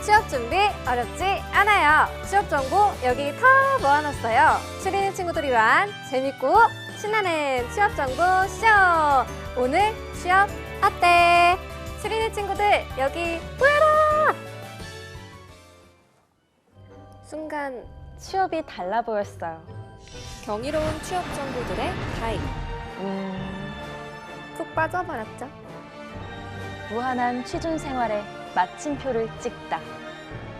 취업 준비 어렵지 않아요. 취업 정보 여기 다 모아놨어요. 7인 친구들이 위한 재밌고 신나는 취업 정보 쇼. 오늘 취업 어때? 7인의 친구들 여기 모여라! 순간 취업이 달라 보였어요. 경이로운 취업 정보들의 가입. 푹 빠져버렸죠. 무한한 취준 생활에 마침표를 찍다.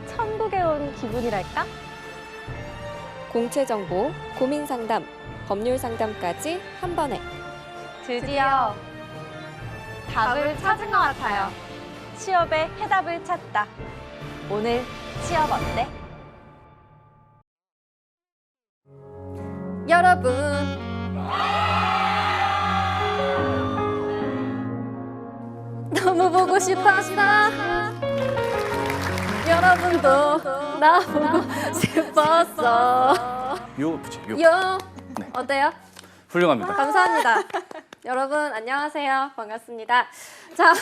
천국에 온 기분이랄까? 공채 정보, 고민 상담, 법률 상담까지 한 번에. 드디어 답을 찾은 것 같아요. 취업의 해답을 찾다. 오늘 취업 어때? 여러분 너무 보고 싶었어. 여러분도 나 보고 싶었어. 요 붙여 요. 요 네. 어때요? 훌륭합니다. 감사합니다. 여러분 안녕하세요. 반갑습니다. 자,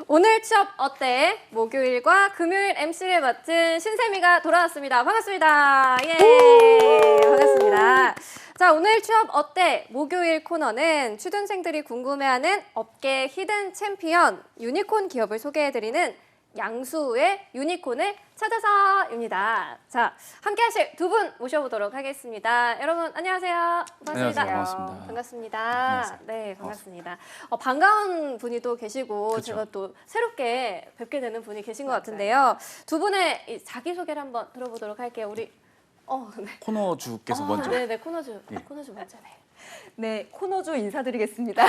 오늘 취업 어때? 목요일과 금요일 MC를 맡은 신세미가 돌아왔습니다. 반갑습니다. 예, 반갑습니다. 자, 오늘 취업 어때? 목요일 코너는 취준생들이 궁금해하는 업계 히든 챔피언 유니콘 기업을 소개해드리는 양수의 유니콘을 찾아서입니다. 자, 함께 하실 두 분 모셔보도록 하겠습니다. 여러분 안녕하세요. 반갑습니다. 안녕하세요. 반갑습니다. 반갑습니다. 안녕하세요. 네, 반갑습니다. 반가운 분이 또 계시고 그쵸. 제가 또 새롭게 뵙게 되는 분이 계신 것 같은데요. 두 분의 이 자기소개를 한번 들어보도록 할게요. 우리 네. 코너주께서 먼저. 네네, 코너주 예. 먼저. 네. 네, 코너주 인사드리겠습니다.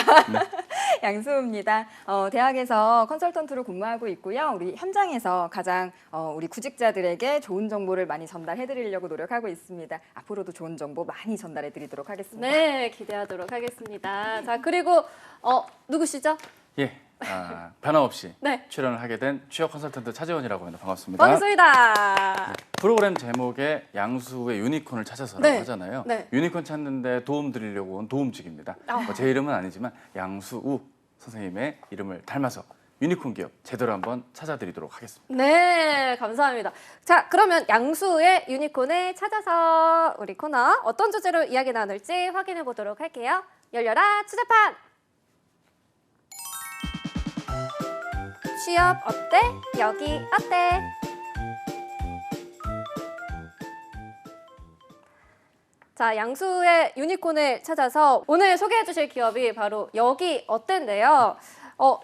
양수입니다. 대학에서 컨설턴트로 근무하고 있고요. 우리 현장에서 가장 우리 구직자들에게 좋은 정보를 많이 전달해드리려고 노력하고 있습니다. 앞으로도 좋은 정보 많이 전달해드리도록 하겠습니다. 네, 기대하도록 하겠습니다. 자, 그리고 누구시죠? 예. 변함없이 네. 출연을 하게 된 취업 컨설턴트 차재원이라고 합니다. 반갑습니다. 반갑습니다. 프로그램 제목에 양수의 유니콘을 찾아서라고 네. 하잖아요. 네. 유니콘 찾는데 도움 드리려고 온 도움직입니다. 제 이름은 아니지만 양수우 선생님의 이름을 닮아서 유니콘 기업 제대로 한번 찾아드리도록 하겠습니다. 네, 감사합니다. 자, 그러면 양수의 유니콘을 찾아서 우리 코너 어떤 주제로 이야기 나눌지 확인해 보도록 할게요. 열려라 취재판! 취업 어때? 여기 어때? 자, 양수의 유니콘을 찾아서 오늘 소개해 주실 기업이 바로 여기 어때인데요.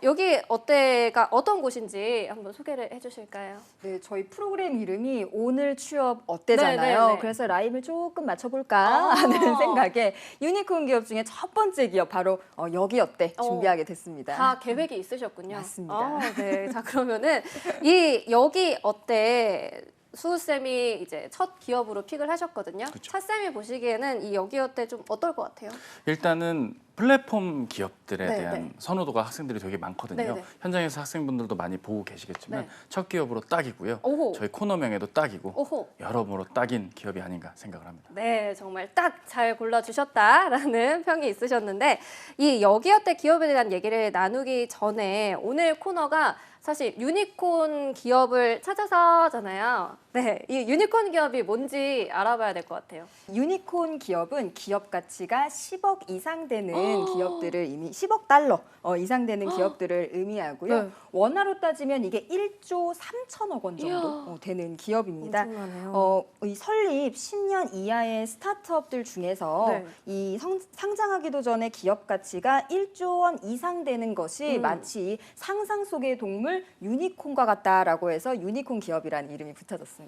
여기 어때가 어떤 곳인지 한번 소개를 해 주실까요? 네, 저희 프로그램 이름이 오늘 취업 어때잖아요. 네. 그래서 라임을 조금 맞춰볼까 하는 생각에 유니콘 기업 중에 첫 번째 기업 바로 여기 어때 준비하게 됐습니다. 다 계획이 있으셨군요. 맞습니다. 네. 자, 그러면은 이 여기 어때 수우쌤이 이제 첫 기업으로 픽을 하셨거든요. 그쵸. 차쌤이 보시기에는 이 여기 어때 좀 어떨 것 같아요? 일단은 플랫폼 기업들에 네, 대한 네. 선호도가 학생들이 되게 많거든요. 네, 네. 현장에서 학생분들도 많이 보고 계시겠지만 네. 첫 기업으로 딱이고요. 오호. 저희 코너명에도 딱이고 오호. 여러모로 딱인 기업이 아닌가 생각을 합니다. 네, 정말 딱 잘 골라주셨다라는 평이 있으셨는데 이 여기 어때 기업에 대한 얘기를 나누기 전에 오늘 코너가 사실 유니콘 기업을 찾아서잖아요. 네, 이 유니콘 기업이 뭔지 알아봐야 될 것 같아요. 유니콘 기업은 기업 가치가 10억 이상 되는 기업들을 이미 10억 달러 이상 되는 기업들을 의미하고요. 네. 원화로 따지면 이게 1조 3천억 원 정도 되는 기업입니다. 엄청나네요. 이 설립 10년 이하의 스타트업들 중에서 네. 이 상장하기도 전에 기업 가치가 1조 원 이상 되는 것이 마치 상상 속의 동물 유니콘과 같다라고 해서 유니콘 기업이라는 이름이 붙어졌습니다.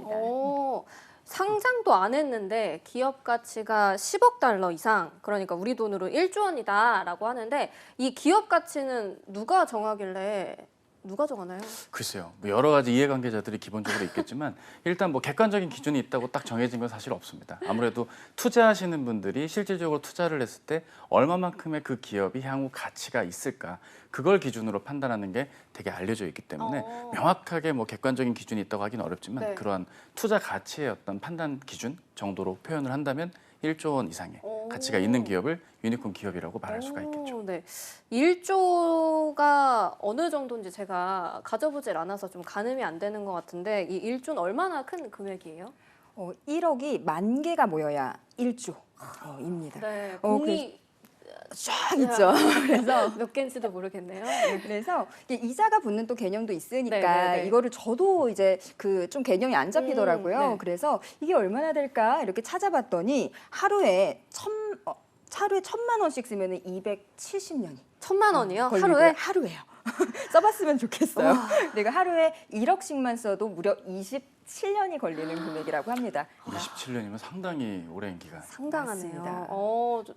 상장도 안 했는데 기업 가치가 10억 달러 이상, 그러니까 우리 돈으로 1조 원이다라고 하는데 이 기업 가치는 누가 정하길래 누가 정하나요? 글쎄요. 뭐 여러 가지 이해관계자들이 기본적으로 있겠지만 일단 뭐 객관적인 기준이 있다고 딱 정해진 건 사실 없습니다. 아무래도 투자하시는 분들이 실질적으로 투자를 했을 때 얼마만큼의 그 기업이 향후 가치가 있을까 그걸 기준으로 판단하는 게 되게 알려져 있기 때문에 명확하게 뭐 객관적인 기준이 있다고 하긴 어렵지만 네. 그러한 투자 가치의 어떤 판단 기준 정도로 표현을 한다면 1조 원 이상의 오. 가치가 있는 기업을 유니콘 기업이라고 말할 수가 있겠죠. 네. 1조가 어느 정도인지 제가 가져보질 않아서 좀 가늠이 안 되는 것 같은데 이 1조는 얼마나 큰 금액이에요? 1억이 만 개가 모여야 1조입니다. 네, 어, 공이 쫙 있죠. 그래서 몇 개인지도 모르겠네요. 그래서 이게 이자가 붙는 또 개념도 있으니까 네네네. 이거를 저도 이제 그 좀 개념이 안 잡히더라고요. 네. 그래서 이게 얼마나 될까 이렇게 찾아봤더니 하루에 1,000만 원씩 쓰면 270년이 1,000만 원이요? 걸리고요. 하루에? 하루에요. 써봤으면 좋겠어요. 내가 하루에 1억씩만 써도 무려 27년이 걸리는 금액이라고 합니다. 27년이면 상당히 오랜 기간. 상당하네요. 맞습니다.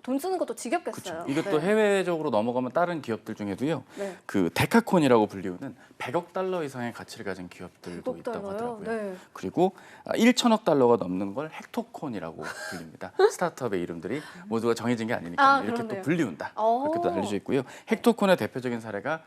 돈 쓰는 것도 지겹겠어요. 그렇죠. 이게 또 해외적으로 넘어가면 다른 기업들 중에도요. 네. 그 데카콘이라고 불리우는 100억 달러 이상의 가치를 가진 기업들도 100억 있다고 달러요? 하더라고요. 네. 그리고 1천억 달러가 넘는 걸 헥토콘이라고 불립니다. 스타트업의 이름들이 모두가 정해진 게 아니니까 이렇게 그렇네요. 또 불리운다. 오. 이렇게 또 알려져 있고요. 헥토콘의 대표적인 사례가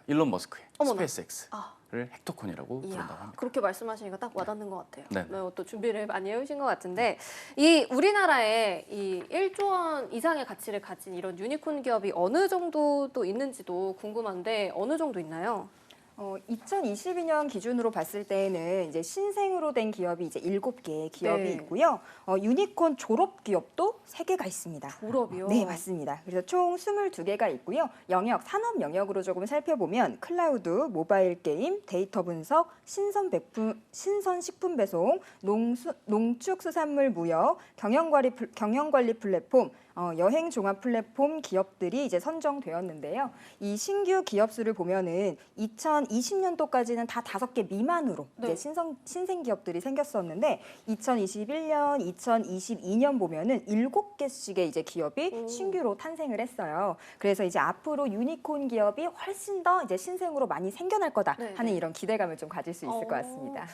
일론 머스크의 어머나. 스페이스X를 헥토콘이라고 부른다고 합니다. 그렇게 말씀하시니까 딱 와닿는 것 같아요. 네. 또 준비를 많이 해오신 것 같은데 이 우리나라에 이 1조 원 이상의 가치를 가진 이런 유니콘 기업이 어느 정도 또 있는지도 궁금한데 어느 정도 있나요? 2022년 기준으로 봤을 때에는 이제 신생으로 된 기업이 이제 7개 기업이 네. 있고요. 유니콘 졸업 기업도 3개가 있습니다. 졸업이요? 네, 맞습니다. 그래서 총 22개가 있고요. 산업 영역으로 조금 살펴보면 클라우드, 모바일 게임, 데이터 분석, 신선 식품 배송, 농축수산물 무역, 경영관리 플랫폼, 여행 종합 플랫폼 기업들이 이제 선정되었는데요. 이 신규 기업 수를 보면은 2020년도까지는 다 5개 미만으로 네. 이제 신생 기업들이 생겼었는데 2021년, 2022년 보면은 7개씩의 이제 기업이 신규로 탄생을 했어요. 그래서 이제 앞으로 유니콘 기업이 훨씬 더 이제 신생으로 많이 생겨날 거다 네, 하는 네. 이런 기대감을 좀 가질 수 있을 것 같습니다.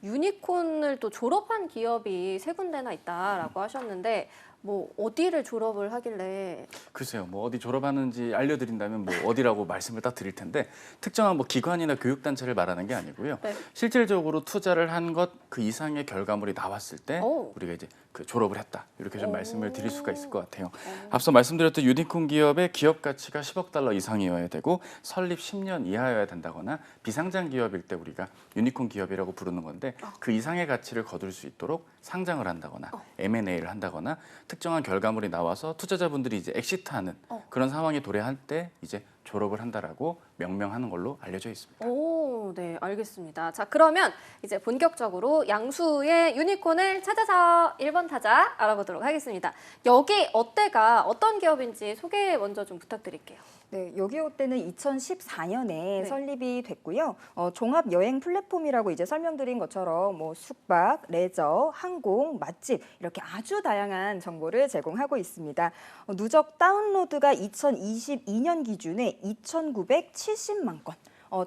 유니콘을 또 졸업한 기업이 3군데나 있다라고 하셨는데 뭐 어디를 졸업을 하길래 글쎄요, 뭐 어디 졸업하는지 알려드린다면 뭐 어디라고 말씀을 딱 드릴 텐데 특정한 뭐 기관이나 교육단체를 말하는 게 아니고요. 네. 실질적으로 투자를 한 것 그 이상의 결과물이 나왔을 때 오. 우리가 이제 그 졸업을 했다 이렇게 좀 오. 말씀을 드릴 수가 있을 것 같아요. 앞서 말씀드렸던 유니콘 기업의 기업 가치가 10억 달러 이상이어야 되고 설립 10년 이하여야 된다거나 비상장 기업일 때 우리가 유니콘 기업이라고 부르는 건데 그 이상의 가치를 거둘 수 있도록 상장을 한다거나 M&A를 한다거나 특정한 결과물이 나와서 투자자분들이 이제 엑시트하는 그런 상황이 도래할 때 이제 졸업을 한다라고 명명하는 걸로 알려져 있습니다. 오, 네, 알겠습니다. 자, 그러면 이제 본격적으로 양수의 유니콘을 찾아서 1번 타자 알아보도록 하겠습니다. 여기 어때가 어떤 기업인지 소개 먼저 좀 부탁드릴게요. 네, 여기어때는 2014년에 네. 설립이 됐고요. 종합 여행 플랫폼이라고 이제 설명드린 것처럼 뭐 숙박, 레저, 항공, 맛집 이렇게 아주 다양한 정보를 제공하고 있습니다. 누적 다운로드가 2022년 기준에 2,970만 건.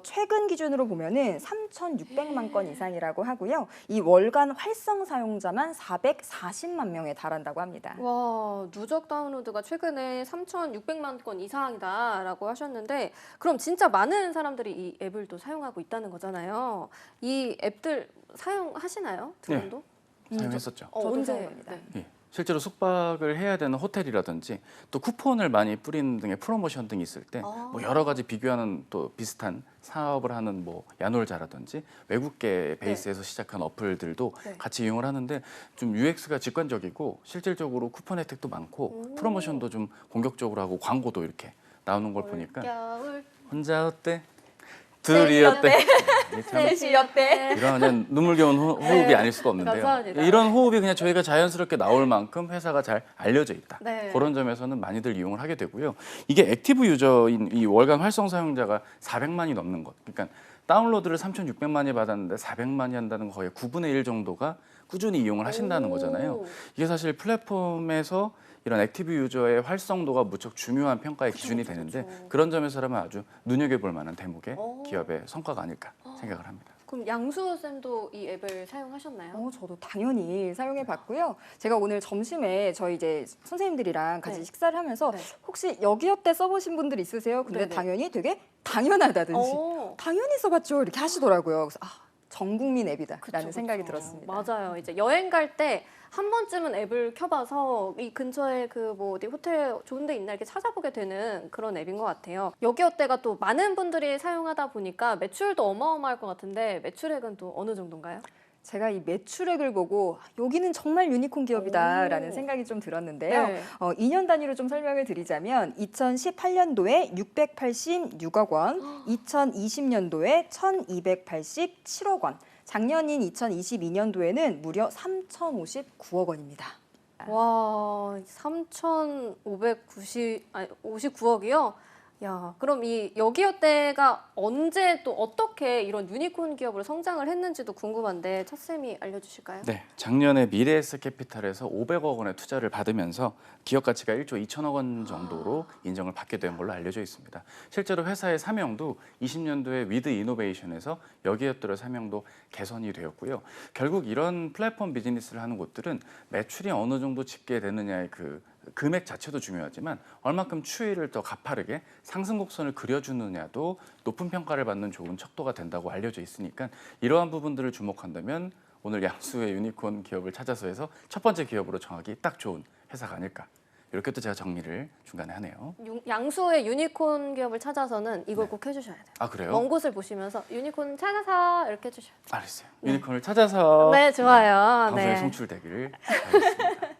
최근 기준으로 보면은 3,600만 건 이상이라고 하고요. 이 월간 활성 사용자만 440만 명에 달한다고 합니다. 와, 누적 다운로드가 최근에 3,600만 건 이상이다라고 하셨는데 그럼 진짜 많은 사람들이 이 앱을 또 사용하고 있다는 거잖아요. 이 앱들 사용하시나요? 두 네. 분도? 사용했었죠. 저도 언제? 사용합니다. 네. 예, 실제로 숙박을 해야 되는 호텔이라든지 또 쿠폰을 많이 뿌리는 등의 프로모션 등이 있을 때 뭐 여러 가지 비교하는 또 비슷한 사업을 하는 뭐 야놀자라든지 외국계 베이스에서 시작한 어플들도 네. 같이 이용을 하는데 좀 UX가 직관적이고 실질적으로 쿠폰 혜택도 많고 프로모션도 좀 공격적으로 하고 광고도 이렇게 나오는 걸 보니까 겨울 혼자 어때? 둘이 어때? 이게 참 셋이었대. 이런 그냥 눈물겨운 호흡이 아닐 수가 없는데요. 감사합니다. 이런 호흡이 그냥 저희가 자연스럽게 나올 만큼 회사가 잘 알려져 있다. 네. 그런 점에서는 많이들 이용을 하게 되고요. 이게 액티브 유저인 이 월간 활성 사용자가 400만이 넘는 것. 그러니까 다운로드를 3,600만이 받았는데 400만이 한다는 거 거의 9분의 1 정도가 꾸준히 이용을 하신다는 거잖아요. 이게 사실 플랫폼에서 이런 액티브 유저의 활성도가 무척 중요한 평가의 기준이 되는데 그런 점에서라면 아주 눈여겨볼 만한 대목의 기업의 성과가 아닐까 생각을 합니다. 그럼 양수 쌤도 이 앱을 사용하셨나요? 저도 당연히 사용해 봤고요. 제가 오늘 점심에 저희 이제 선생님들이랑 같이 네. 식사를 하면서 네. 혹시 여기어때 써보신 분들 있으세요? 근데 네네. 당연히 되게 당연하다든지 오. 당연히 써봤죠 이렇게 하시더라고요. 그래서 전 국민 앱이다라는 그쵸, 생각이 그쵸. 들었습니다. 맞아요. 이제 여행 갈 때 한 번쯤은 앱을 켜봐서 이 근처에 그 뭐 어디 호텔 좋은 데 있나 이렇게 찾아보게 되는 그런 앱인 것 같아요. 여기 어때가 또 많은 분들이 사용하다 보니까 매출도 어마어마할 것 같은데 매출액은 또 어느 정도인가요? 제가 이 매출액을 보고 여기는 정말 유니콘 기업이다라는 오. 생각이 좀 들었는데요. 네. 2년 단위로 좀 설명을 드리자면 2018년도에 686억 원, 2020년도에 1287억 원, 작년인 2022년도에는 무려 3059억 원입니다. 와, 3,559억이요? 야, 그럼 이 여기어때가 언제 또 어떻게 이런 유니콘 기업으로 성장을 했는지도 궁금한데 차쌤이 알려주실까요? 네, 작년에 미래에셋캐피탈에서 500억 원의 투자를 받으면서 기업 가치가 1조 2천억 원 정도로 인정을 받게 된 걸로 알려져 있습니다. 실제로 회사의 사명도 20년도에 위드 이노베이션에서 여기어때의 사명도 개선이 되었고요. 결국 이런 플랫폼 비즈니스를 하는 곳들은 매출이 어느 정도 집계되느냐의 그 금액 자체도 중요하지만 얼마큼 추이를 더 가파르게 상승 곡선을 그려주느냐도 높은 평가를 받는 좋은 척도가 된다고 알려져 있으니까 이러한 부분들을 주목한다면 오늘 양수의 유니콘 기업을 찾아서 해서 첫 번째 기업으로 정하기 딱 좋은 회사가 아닐까. 이렇게 또 제가 정리를 중간에 하네요. 양수의 유니콘 기업을 찾아서는 이걸 네. 꼭 해주셔야 돼요. 아 그래요? 먼 곳을 보시면서 유니콘 찾아서 이렇게 해주셔야 돼요. 알겠어요. 유니콘을 찾아서 네, 좋아요. 방송에 네. 송출되기를 바라겠습니다.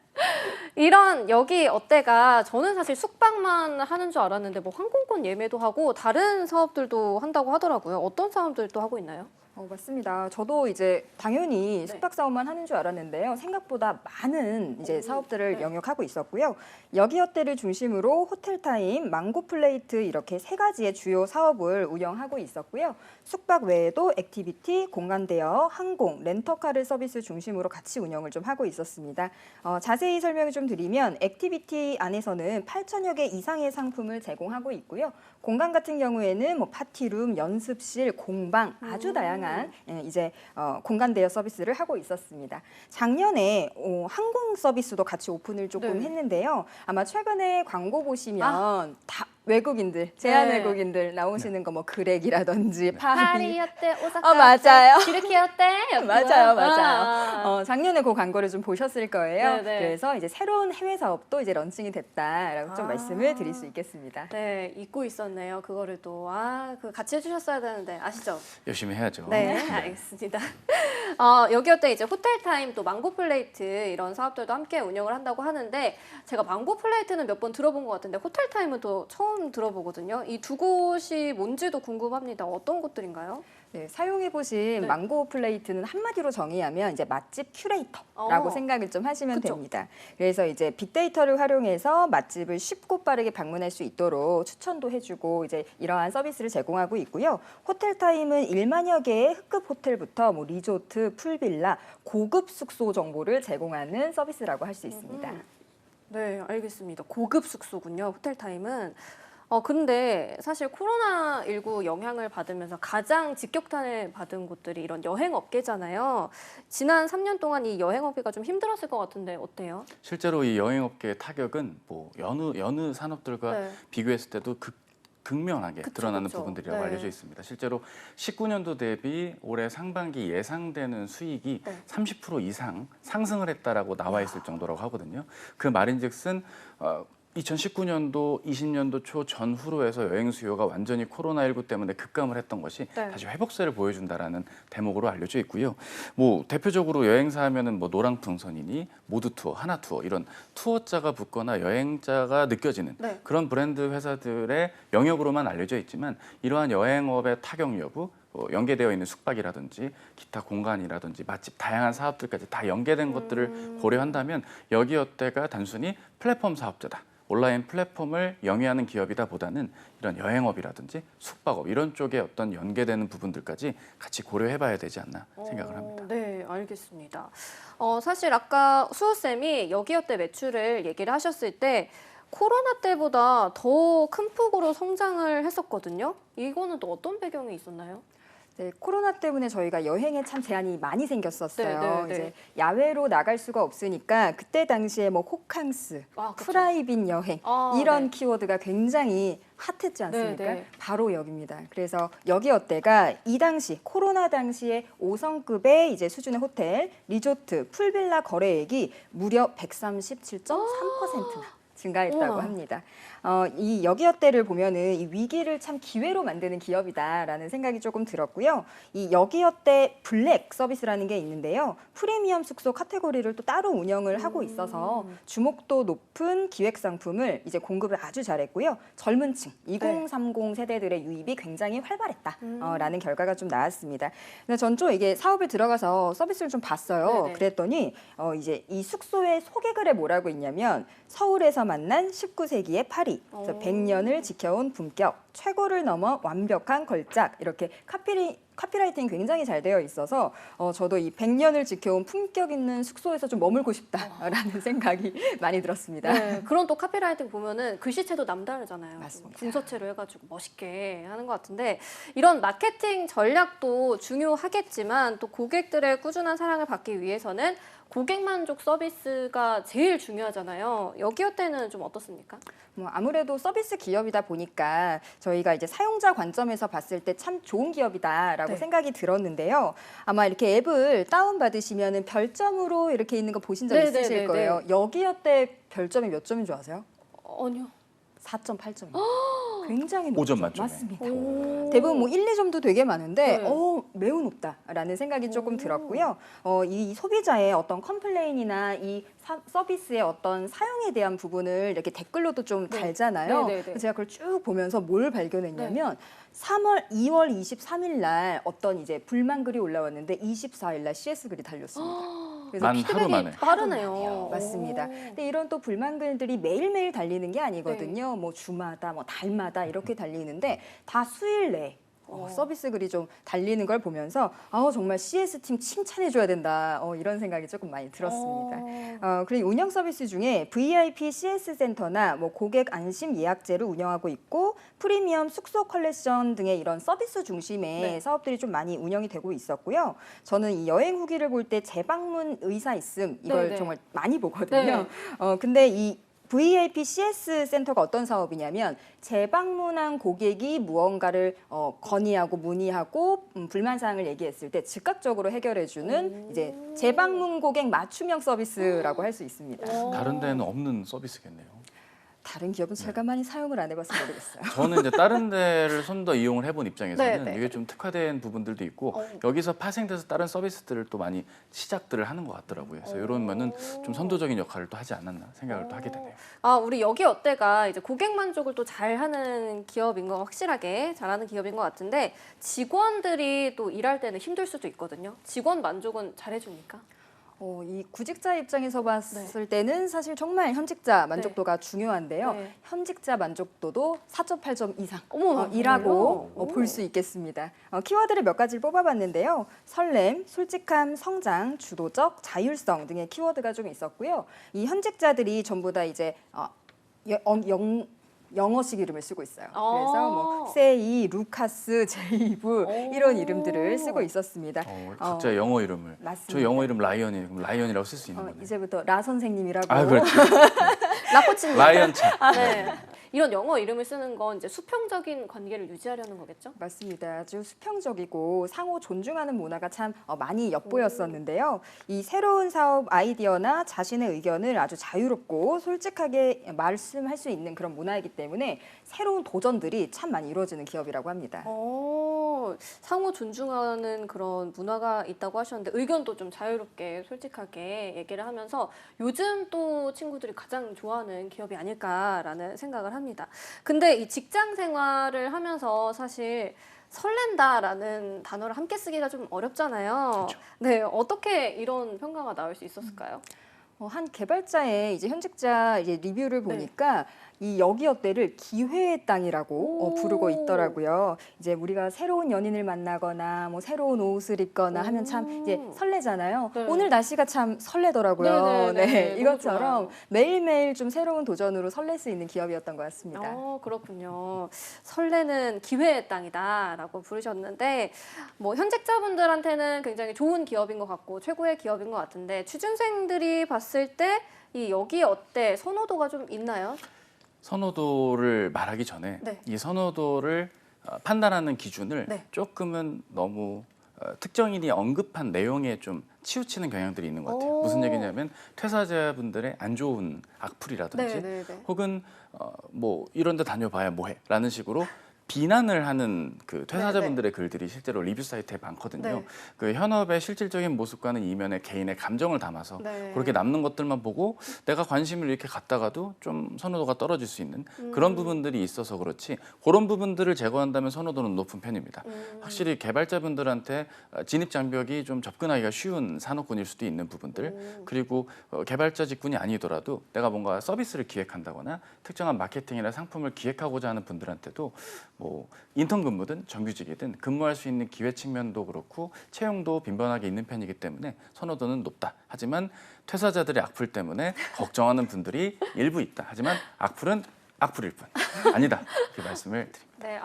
이런 여기 어때가 저는 사실 숙박만 하는 줄 알았는데 뭐 항공권 예매도 하고 다른 사업들도 한다고 하더라고요. 어떤 사업들도 하고 있나요? 맞습니다. 저도 이제 당연히 네. 숙박 사업만 하는 줄 알았는데요. 생각보다 많은 이제 사업들을 네. 영역하고 있었고요. 여기어때를 중심으로 호텔타임, 망고플레이트 이렇게 세 가지의 주요 사업을 운영하고 있었고요. 숙박 외에도 액티비티, 공간대여, 항공, 렌터카를 서비스 중심으로 같이 운영을 좀 하고 있었습니다. 자세히 설명을 좀 드리면 액티비티 안에서는 8천여 개 이상의 상품을 제공하고 있고요. 공간 같은 경우에는 뭐 파티룸, 연습실, 공방 아주 다양한 이제 공간 대여 서비스를 하고 있었습니다. 작년에 항공 서비스도 같이 오픈을 조금 네. 했는데요. 아마 최근에 광고 보시면 다 외국인들, 제한 네. 외국인들 나오시는 거 뭐 그렉이라든지 파리. 파리였대, 오사카 맞아요. 기르키였대. 맞아요. 작년에 그 광고를 좀 보셨을 거예요. 네네. 그래서 이제 새로운 해외 사업도 이제 런칭이 됐다라고 좀 말씀을 드릴 수 있겠습니다. 네, 잊고 있었네요. 그거를 또 그 같이 해주셨어야 되는데 아시죠? 열심히 해야죠. 네, 알겠습니다. 여기어때 이제 호텔타임 또 망고플레이트 이런 사업들도 함께 운영을 한다고 하는데 제가 망고플레이트는 몇 번 들어본 것 같은데 호텔타임은 또 처음 들어보거든요. 이 두 곳이 뭔지도 궁금합니다. 어떤 곳들인가요? 네, 사용해 보신 네. 망고 플레이트는 한마디로 정의하면 이제 맛집 큐레이터라고 어. 생각을 좀 하시면 그쵸. 됩니다. 그래서 이제 빅데이터를 활용해서 맛집을 쉽고 빠르게 방문할 수 있도록 추천도 해주고 이제 이러한 서비스를 제공하고 있고요. 호텔타임은 1만여 개의 흑급 호텔부터 뭐 리조트, 풀빌라, 고급 숙소 정보를 제공하는 서비스라고 할 수 있습니다. 네, 알겠습니다. 고급 숙소군요. 호텔타임은. 근데 사실 코로나19 영향을 받으면서 가장 직격탄을 받은 곳들이 이런 여행업계잖아요. 지난 3년 동안 이 여행업계가 좀 힘들었을 것 같은데 어때요? 실제로 이 여행업계의 타격은 뭐 여느 산업들과 네. 비교했을 때도 극명하게 그쵸, 드러나는 그쵸. 부분들이라고 네. 알려져 있습니다. 실제로 19년도 대비 올해 상반기 예상되는 수익이 네. 30% 이상 상승을 했다라고 나와 있을 정도라고 하거든요. 그 말인즉슨 2019년도, 20년도 초 전후로 해서 여행 수요가 완전히 코로나19 때문에 급감을 했던 것이 네. 다시 회복세를 보여준다라는 대목으로 알려져 있고요. 뭐 대표적으로 여행사 하면은 뭐 노랑풍선이니 모두투어, 하나투어 이런 투어자가 붙거나 여행자가 느껴지는 네. 그런 브랜드 회사들의 영역으로만 알려져 있지만 이러한 여행업의 타격 여부 연계되어 있는 숙박이라든지 기타 공간이라든지 맛집 다양한 사업들까지 다 연계된 것들을 고려한다면 여기어때가 단순히 플랫폼 사업자다. 온라인 플랫폼을 영위하는 기업이다 보다는 이런 여행업이라든지 숙박업 이런 쪽에 어떤 연계되는 부분들까지 같이 고려해봐야 되지 않나 생각을 합니다. 네, 알겠습니다. 사실 아까 수호쌤이 여기어때 매출을 얘기를 하셨을 때 코로나 때보다 더 큰 폭으로 성장을 했었거든요. 이거는 또 어떤 배경이 있었나요? 네, 코로나 때문에 저희가 여행에 참 제한이 많이 생겼었어요. 네, 네, 네. 이제 야외로 나갈 수가 없으니까 그때 당시에 뭐 호캉스, 아, 그쵸. 프라이빗 여행 아, 이런 네. 키워드가 굉장히 핫했지 않습니까? 네, 네. 바로 여기입니다. 그래서 여기 어때가 이 당시 코로나 당시에 5성급의 이제 수준의 호텔, 리조트, 풀빌라 거래액이 무려 137.3%나 증가했다고 우와. 합니다. 이 여기어때를 보면은 이 위기를 참 기회로 만드는 기업이다라는 생각이 조금 들었고요. 이 여기어때 블랙 서비스라는 게 있는데요. 프리미엄 숙소 카테고리를 또 따로 운영을 하고 있어서 주목도 높은 기획 상품을 이제 공급을 아주 잘했고요. 젊은 층 2030 세대들의 유입이 굉장히 활발했다라는 결과가 좀 나왔습니다. 근데 전 좀 이게 사업을 들어가서 서비스를 좀 봤어요. 네네. 그랬더니 이제 이 숙소의 소개글에 뭐라고 있냐면 서울에서 만난 19세기의 파리, 그래서 오. 100년을 지켜온 품격, 최고를 넘어 완벽한 걸작 이렇게 카피라이팅이 굉장히 잘 되어 있어서 저도 이 100년을 지켜온 품격 있는 숙소에서 좀 머물고 싶다라는 생각이 많이 들었습니다. 네, 그런 또 카피라이팅 보면은 글씨체도 남다르잖아요. 맞습니다. 분서체로 해가지고 멋있게 하는 것 같은데 이런 마케팅 전략도 중요하겠지만 또 고객들의 꾸준한 사랑을 받기 위해서는 고객 만족 서비스가 제일 중요하잖아요. 여기어때는 좀 어떻습니까? 뭐 아무래도 서비스 기업이다 보니까 저희가 이제 사용자 관점에서 봤을 때 참 좋은 기업이다라고 네. 생각이 들었는데요. 아마 이렇게 앱을 다운 받으시면은 별점으로 이렇게 있는 거 보신 적 네, 있으실 네, 네, 거예요. 여기어때 별점이 몇 점인 줄 아세요? 아니요. 4.8점이에요. 굉장히 높죠. 5점 만점에. 맞습니다. 오. 대부분 뭐 1, 2점도 되게 많은데 네. 매우 높다라는 생각이 조금 오. 들었고요. 이 소비자의 어떤 컴플레인이나 이 서비스의 어떤 사용에 대한 부분을 이렇게 댓글로도 좀 네. 달잖아요. 네, 네, 네. 그래서 제가 그걸 쭉 보면서 뭘 발견했냐면 2월 23일 날 어떤 이제 불만 글이 올라왔는데 24일 날 CS 글이 달렸습니다. 그래서 만 피드백이 하루 만에. 빠르네요. 맞습니다. 오. 근데 이런 또 불만글들이 매일매일 달리는 게 아니거든요. 뭐 주마다, 뭐 달마다 이렇게 달리는데 다 수일 내에 서비스 글이 좀 달리는 걸 보면서 정말 CS 팀 칭찬해줘야 된다 이런 생각이 조금 많이 들었습니다. 그리고 운영 서비스 중에 VIP CS 센터나 뭐 고객 안심 예약제를 운영하고 있고 프리미엄 숙소 컬렉션 등의 이런 서비스 중심의 네. 사업들이 좀 많이 운영이 되고 있었고요. 저는 이 여행 후기를 볼 때 재방문 의사 있음 이걸 네, 네. 정말 많이 보거든요. 네. 근데 이 VIP CS 센터가 어떤 사업이냐면 재방문한 고객이 무언가를 건의하고 문의하고 불만 사항을 얘기했을 때 즉각적으로 해결해주는 이제 재방문 고객 맞춤형 서비스라고 할 수 있습니다. 오. 다른 데는 없는 서비스겠네요. 다른 기업은 제가 많이 사용을 안 해봐서 모르겠어요. 저는 이제 다른 데를 좀 더 이용을 해본 입장에서는 네, 네. 이게 좀 특화된 부분들도 있고 여기서 파생돼서 다른 서비스들을 또 많이 시작들을 하는 것 같더라고요. 그래서 이런 면은 좀 선도적인 역할을 또 하지 않았나 생각을 또 하게 되네요. 우리 여기어때가 이제 고객 만족을 또 잘하는 기업인 거 확실하게 잘하는 기업인 것 같은데 직원들이 또 일할 때는 힘들 수도 있거든요. 직원 만족은 잘해줍니까? 이 구직자 입장에서 봤을 때는 사실 정말 현직자 만족도가 중요한데요. 네. 현직자 만족도도 4.8점 이상 어머, 이라고 정말요? 볼 수 있겠습니다. 키워드를 몇 가지를 뽑아봤는데요. 설렘, 솔직함, 성장, 주도적, 자율성 등의 키워드가 좀 있었고요. 이 현직자들이 전부 다 이제 영어식 이름을 쓰고 있어요. 그래서 뭐 세이, 루카스, 제이브 이런 이름들을 쓰고 있었습니다. 각자 영어 이름을. 맞습니다. 저 영어 이름 라이언이 그럼 라이언이라고 쓸 수 있는 거네요. 이제부터 라 선생님이라고. 그렇죠. 라코치님. 라이언 차. 네. 이런 영어 이름을 쓰는 건 이제 수평적인 관계를 유지하려는 거겠죠? 맞습니다. 아주 수평적이고 상호 존중하는 문화가 참 많이 엿보였었는데요. 이 새로운 사업 아이디어나 자신의 의견을 아주 자유롭고 솔직하게 말씀할 수 있는 그런 문화이기 때문에 새로운 도전들이 참 많이 이루어지는 기업이라고 합니다. 상호 존중하는 그런 문화가 있다고 하셨는데 의견도 좀 자유롭게 솔직하게 얘기를 하면서 요즘 또 친구들이 가장 좋아하는 기업이 아닐까라는 생각을 합니다. 근데 이 직장 생활을 하면서 사실 설렌다라는 단어를 함께 쓰기가 좀 어렵잖아요. 그렇죠. 네, 어떻게 이런 평가가 나올 수 있었을까요? 한 개발자의 이제 현직자 이제 리뷰를 보니까 이 여기어때를 기회의 땅이라고 오. 부르고 있더라고요. 이제 우리가 새로운 연인을 만나거나 뭐 새로운 옷을 입거나 하면 참 이제 설레잖아요. 네. 오늘 날씨가 참 설레더라고요. 네네네. 네, 너무 이것처럼 좋아요. 매일매일 좀 새로운 도전으로 설렐 수 있는 기업이었던 것 같습니다. 그렇군요. 설레는 기회의 땅이다라고 부르셨는데 뭐 현직자분들한테는 굉장히 좋은 기업인 것 같고 최고의 기업인 것 같은데 취준생들이 봤을 때 이 여기 어때 선호도가 좀 있나요? 선호도를 말하기 전에 네. 이 선호도를 판단하는 기준을 네. 조금은 너무 특정인이 언급한 내용에 좀 치우치는 경향들이 있는 것 같아요. 오. 무슨 얘기냐면 퇴사자분들의 안 좋은 악플이라든지 네네네. 혹은 뭐 이런 데 다녀봐야 뭐해 라는 식으로 비난을 하는 그 퇴사자분들의 글들이 실제로 리뷰 사이트에 많거든요. 네. 그 현업의 실질적인 모습과는 이면에 개인의 감정을 담아서 네. 그렇게 남는 것들만 보고 내가 관심을 이렇게 갖다가도 좀 선호도가 떨어질 수 있는 그런 부분들이 있어서 그렇지 그런 부분들을 제거한다면 선호도는 높은 편입니다. 확실히 개발자분들한테 진입 장벽이 좀 접근하기가 쉬운 산업군일 수도 있는 부분들 그리고 개발자 직군이 아니더라도 내가 뭔가 서비스를 기획한다거나 특정한 마케팅이나 상품을 기획하고자 하는 분들한테도 뭐 인턴 근무든 정규직이든 근무할 수 있는 기회 측면도 그렇고 채용도 빈번하게 있는 편이기 때문에 선호도는 높다. 하지만 퇴사자들의 악플 때문에 걱정하는 분들이 일부 있다. 하지만 악플은 악플일 뿐 아니다. 이렇게 말씀을 드립니다. 네,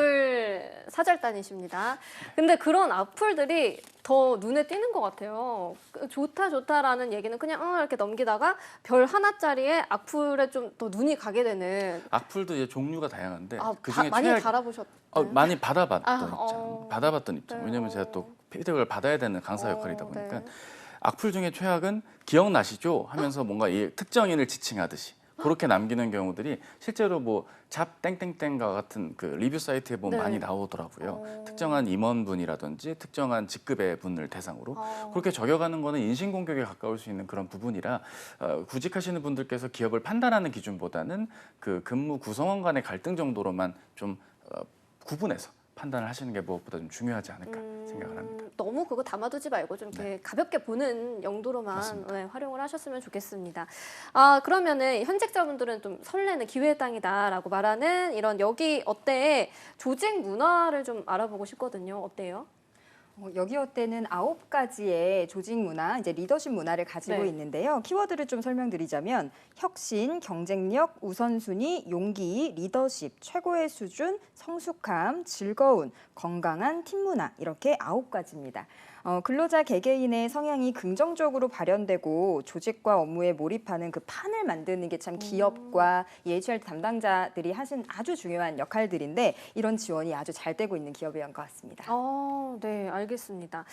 악플 사절단이십니다. 근데 그런 악플들이 더 눈에 띄는 것 같아요. 좋다 좋다라는 얘기는 그냥 이렇게 넘기다가 별 하나짜리에 악플에 좀 더 눈이 가게 되는. 악플도 이제 종류가 다양한데 그 다- 중에 많이 달아보셨나요? 많이 받아봤던 아, 입장, 받아봤던 입장. 네, 왜냐하면 제가 또 피드백을 받아야 되는 강사 역할이다 보니까 네. 악플 중에 최악은 기억나시죠? 하면서 뭔가 이 특정인을 지칭하듯이 그렇게 남기는 경우들이 실제로 뭐 잡 땡땡땡과 같은 그 리뷰 사이트에 보면 네. 많이 나오더라고요. 특정한 임원분이라든지 특정한 직급의 분을 대상으로 그렇게 저격하는 거는 인신공격에 가까울 수 있는 그런 부분이라 구직하시는 분들께서 기업을 판단하는 기준보다는 그 근무 구성원 간의 갈등 정도로만 좀 구분해서 판단을 하시는 게 무엇보다 좀 중요하지 않을까 생각을 합니다. 너무 그거 담아두지 말고 좀 이렇게 가볍게 보는 용도로만 맞습니다. 네, 활용을 하셨으면 좋겠습니다. 그러면은 현직자분들은 좀 설레는 기회의 땅이다라고 말하는 이런 여기 어때의 조직 문화를 좀 알아보고 싶거든요. 어때요? 여기어때는 9가지의 조직 문화, 이제 리더십 문화를 가지고 네. 있는데요. 키워드를 좀 설명드리자면 혁신, 경쟁력, 우선순위, 용기, 리더십, 최고의 수준, 성숙함, 즐거운, 건강한 팀 문화 이렇게 9가지입니다. 근로자 개개인의 성향이 긍정적으로 발현되고 조직과 업무에 몰입하는 그 판을 만드는 게 참 기업과 HR 담당자들이 하신 아주 중요한 역할들인데 이런 지원이 아주 잘 되고 있는 기업인 것 같습니다. 네, 알겠습니다.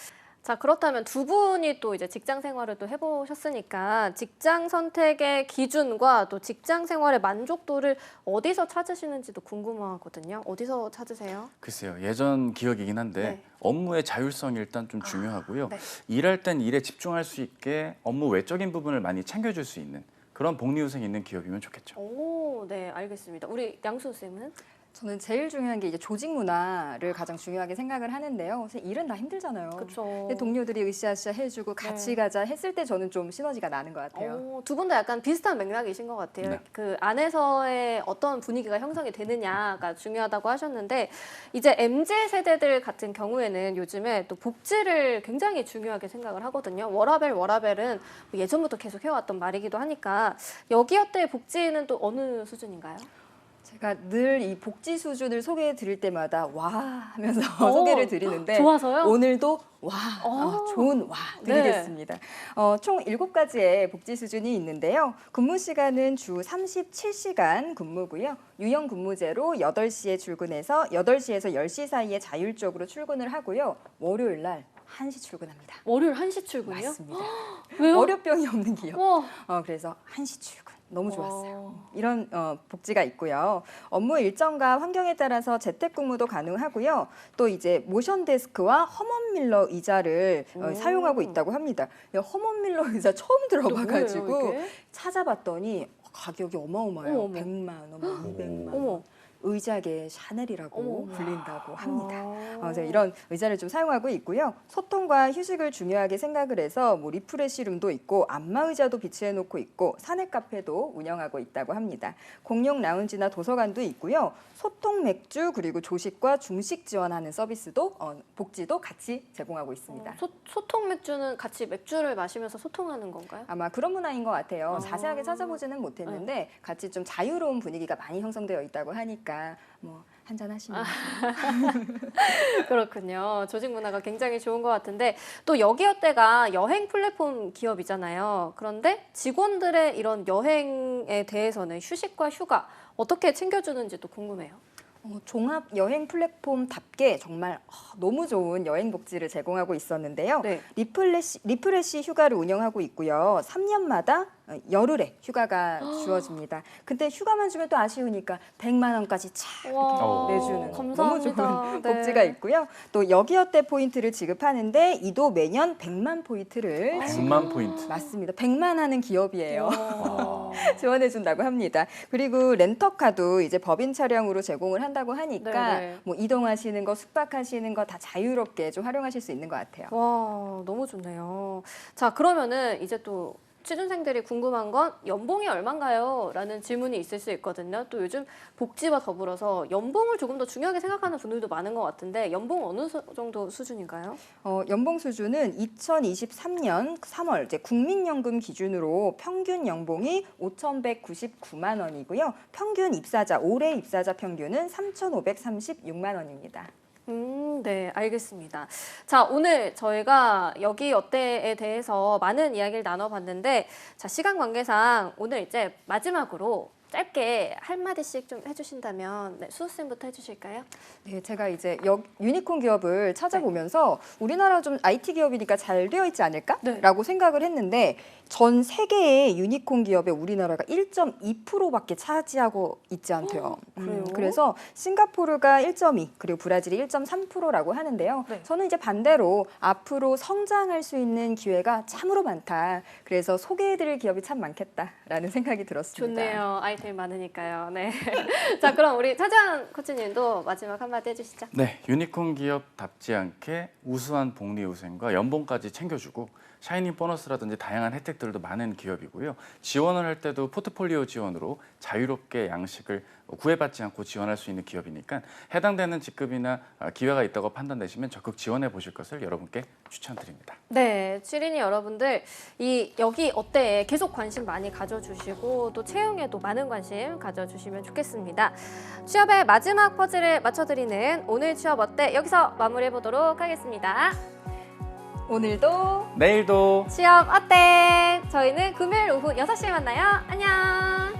자, 그렇다면 두 분이 또 이제 직장 생활을 또 해보셨으니까 직장 선택의 기준과 또 직장 생활의 만족도를 어디서 찾으시는지도 궁금하거든요. 어디서 찾으세요? 글쎄요, 예전 기억이긴 한데 네. 업무의 자율성이 일단 좀 중요하고요. 네. 일할 땐 일에 집중할 수 있게 업무 외적인 부분을 많이 챙겨줄 수 있는 그런 복리후생이 있는 기업이면 좋겠죠. 네, 알겠습니다. 우리 양수 쌤은? 저는 제일 중요한 게 이제 조직 문화를 가장 중요하게 생각을 하는데요. 사실 일은 다 힘들잖아요. 그렇죠. 근데 동료들이 으쌰으쌰 해주고 같이 가자 했을 때 저는 좀 시너지가 나는 것 같아요. 두 분 다 약간 비슷한 맥락이신 것 같아요. 네. 그 안에서의 어떤 분위기가 형성이 되느냐가 중요하다고 하셨는데 이제 MZ 세대들 같은 경우에는 요즘에 또 복지를 굉장히 중요하게 생각을 하거든요. 워라벨은 예전부터 계속 해왔던 말이기도 하니까 여기어때의 복지는 또 어느 수준인가요? 제가 늘 이 복지 수준을 소개해 드릴 때마다 와 하면서 소개를 드리는데 좋아서요? 오늘도 와, 좋은 와 드리겠습니다. 총 7가지의 복지 수준이 있는데요. 근무 시간은 주 37시간 근무고요. 유형 근무제로 8시에 출근해서 8시에서 10시 사이에 자율적으로 출근을 하고요. 월요일 날 1시 출근합니다. 월요일 1시 출근이요? 맞습니다. 왜요? 월요병이 없는 기업. 와. 그래서 1시 출근. 너무 좋았어요. 와. 이런 복지가 있고요. 업무 일정과 환경에 따라서 재택근무도 가능하고요. 또 이제 모션 데스크와 허먼 밀러 의자를 사용하고 있다고 합니다. 허먼 밀러 의자 처음 들어봐가지고 뭐예요, 이게? 찾아봤더니 가격이 어마어마해요. 어머. 100만 원, 200만 원. 어머. 의자계 샤넬이라고 어머. 불린다고 합니다. 아. 그래서 이런 의자를 좀 사용하고 있고요. 소통과 휴식을 중요하게 생각을 해서 뭐 리프레시룸도 있고 안마 의자도 비치해 놓고 있고 사내 카페도 운영하고 있다고 합니다. 공용 라운지나 도서관도 있고요. 소통 맥주 그리고 조식과 중식 지원하는 서비스도 복지도 같이 제공하고 있습니다. 소통 맥주는 같이 맥주를 마시면서 소통하는 건가요? 아마 그런 문화인 것 같아요. 아. 자세하게 찾아보지는 못했는데 같이 좀 자유로운 분위기가 많이 형성되어 있다고 하니까 뭐 한잔 하시면 그렇군요. 조직 문화가 굉장히 좋은 것 같은데 또 여기어때가 여행 플랫폼 기업이잖아요. 그런데 직원들의 이런 여행에 대해서는 휴식과 휴가 어떻게 챙겨주는지도 궁금해요. 종합 여행 플랫폼답게 정말 너무 좋은 여행 복지를 제공하고 있었는데요. 네. 리프레시 휴가를 운영하고 있고요. 3년마다 열흘의 휴가가 주어집니다. 근데 휴가만 주면 또 아쉬우니까 100만 원까지 차 와, 내주는 감사합니다. 너무 좋은 네. 복지가 있고요. 또 여기어때 포인트를 지급하는데 이도 매년 100만 포인트를 100만 포인트. 맞습니다. 100만 하는 기업이에요. 와. 지원해 준다고 합니다. 그리고 렌터카도 이제 법인 차량으로 제공을 한다고 하니까 네네. 뭐 이동하시는 거, 숙박하시는 거 다 자유롭게 좀 활용하실 수 있는 것 같아요. 와, 너무 좋네요. 자, 그러면은 이제 또 취준생들이 궁금한 건 연봉이 얼마인가요? 라는 질문이 있을 수 있거든요. 또 요즘 복지와 더불어서 연봉을 조금 더 중요하게 생각하는 분들도 많은 것 같은데 연봉 어느 정도 수준인가요? 연봉 수준은 2023년 3월 이제 국민연금 기준으로 평균 연봉이 5,199만 원이고요. 평균 입사자 올해 입사자 평균은 3,536만 원입니다. 네, 알겠습니다. 자, 오늘 저희가 여기 어때에 대해서 많은 이야기를 나눠봤는데, 자, 시간 관계상 오늘 이제 마지막으로 짧게 한마디씩 좀 해주신다면, 네, 수호쌤부터 해주실까요? 네, 제가 이제 유니콘 기업을 찾아보면서 우리나라 좀 IT 기업이니까 잘 되어 있지 않을까라고 생각을 했는데 전 세계의 유니콘 기업에 우리나라가 1.2%밖에 차지하고 있지 않대요. 그래요? 그래서 싱가포르가 1.2 그리고 브라질이 1.3%라고 하는데요. 네. 저는 이제 반대로 앞으로 성장할 수 있는 기회가 참으로 많다. 그래서 소개해드릴 기업이 참 많겠다라는 생각이 들었습니다. 좋네요. 아이템이 많으니까요. 네. 자, 그럼 우리 차재환 코치님도 마지막 한마디 해주시죠. 네, 유니콘 기업답지 않게 우수한 복리후생과 연봉까지 챙겨주고 샤이닝 보너스라든지 다양한 혜택들도 많은 기업이고요. 지원을 할 때도 포트폴리오 지원으로 자유롭게 양식을 구애받지 않고 지원할 수 있는 기업이니까 해당되는 직급이나 기회가 있다고 판단되시면 적극 지원해 보실 것을 여러분께 추천드립니다. 네, 취린이 여러분들 이 여기 어때에 계속 관심 많이 가져주시고 또 채용에도 많은 관심 가져주시면 좋겠습니다. 취업의 마지막 퍼즐을 맞춰드리는 오늘 취업 어때 여기서 마무리해 보도록 하겠습니다. 오늘도 내일도 취업 어때? 저희는 금요일 오후 6시에 만나요. 안녕.